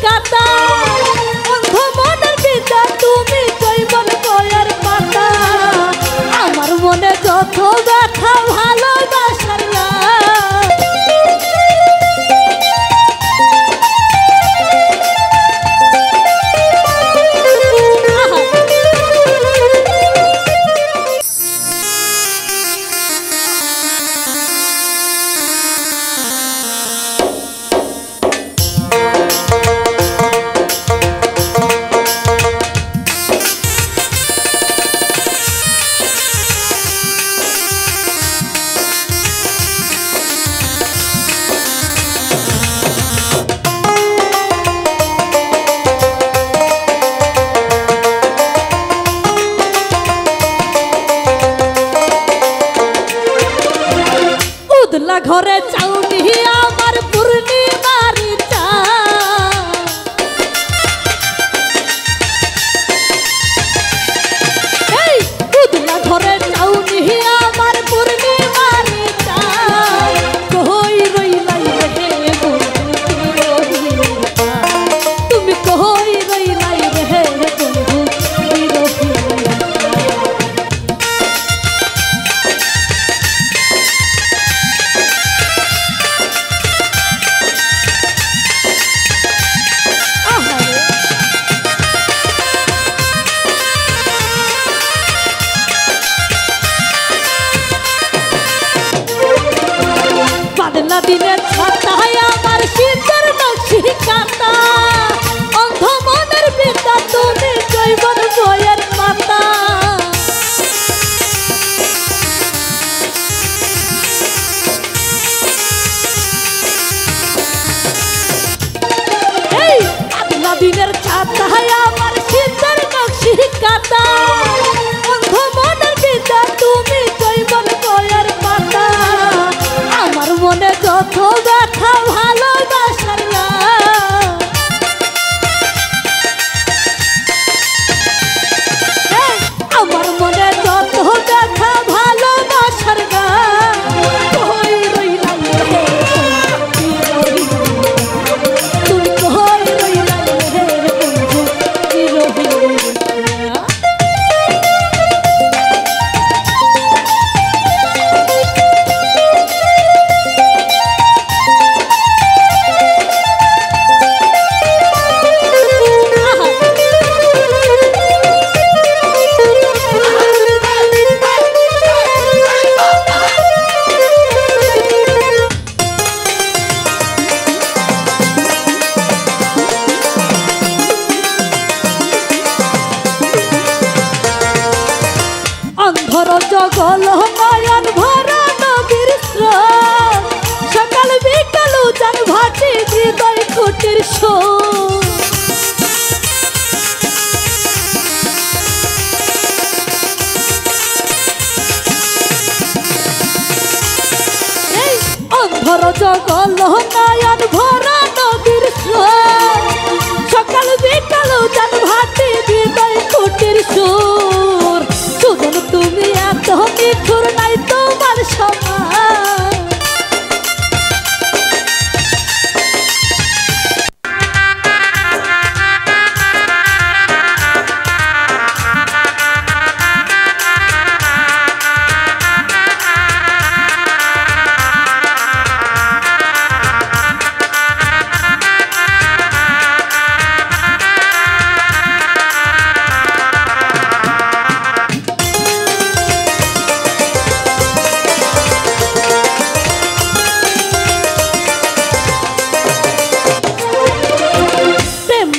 কাতা অন্ধ মনের বিদ্যা তুমি জৈবন বয়ের পাতা আমার মনে যত ব্যথা ভালোবাসার না ঘরে চাউনি আমার পূর্ণিমার উদলা ঘরে চাউনি আমার পূর্ণিমার কই রইলাই রে তুমি কই রইলাই রে বন্ধু দিনের ছাতায় আমার শীতের নকশি কাটা অন্ধ মনের বিদ্যা তুমি জৈবন বয়ের পাতা এই পাতলা দিনের ছাতায় আমার শীতের নকশি কাটা অন্ধ মনের বিদ্যা তুমি জৈবন বয়ের পাতা আমার মনে যত ব্যথা ভালোবাসার না আমার মনে যত ব্যথা ভালোবাসার না কই রইলাম রে তুমি কই রইলাম রে বন্ধু কি রইলাম অন্ধর জগল নয়ন ভরা নবীর স্রোত সকাল বিকাল উজান ভাটি হৃদয় কুটির অন্ধর জগল নয়ন ভরা নবীর স্রোত সকাল বিকাল উজান ভাটি হৃদয় কুটির সুর সুজন তুমি এত মিঠুর নাই তোমার সমান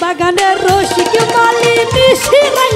বাগানের রসিক মালিনী শিরাই